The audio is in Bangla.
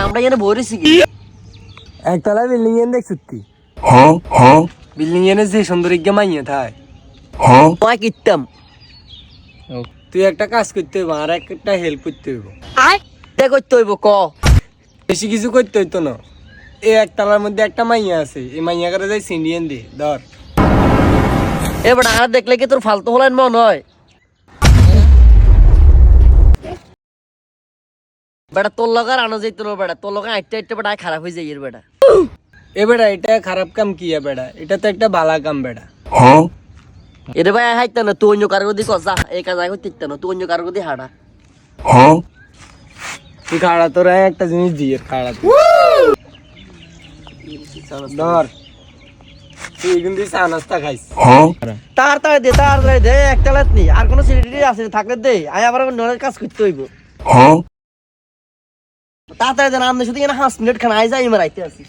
আমরা এখানে বইরেছি কি একতলা বিল্ডিং এনে দেখছিস তুই বিল্ডিং এনে যে সুন্দরী মাইয়া থাই তোমায় কিটতাম তুই একটা কাজ করতে হইব আর একটা হেল্প করতে হইব তে করতে হইব ক বেশি কিছু করতে হইতো না এই একতলার মধ্যে একটা মাইয়া আছে এই মাইয়া করে যাই সিন্ডিয়ান দি ধর এবার আর দেখলে কি তোর ফালতু হলেন মন হয় বেটা তোর লগার আনো যাইতো না বেটা তোর লগা আইতে আইতে বেটা খারাপ হয়ে যাই এর বেটা এ বেটা এটা খারাপ কাম কি বেটা এটা তো একটা ভালো কাম বেটা এরে ভাই হাইতে না তুই অন্য কারো দি কসা এই কাজ আগে তিকতে না তুই অন্য কারো দি হাড়া তুই খাড়া তোর একটা জিনিস দিয়ে খাড়া ধর তুই কিন্তু চা নাস্তা খাইস তাড়াতাড়ি দে একটা লাত নি আর কোনো সিলিটি আছে থাকলে দে আয় আবার নলের কাজ করতে হইব তাড়াতাড়ি দেন আমরা শুধু এখানে 5 মিনিট খানা আই যাই মারাইতে আছি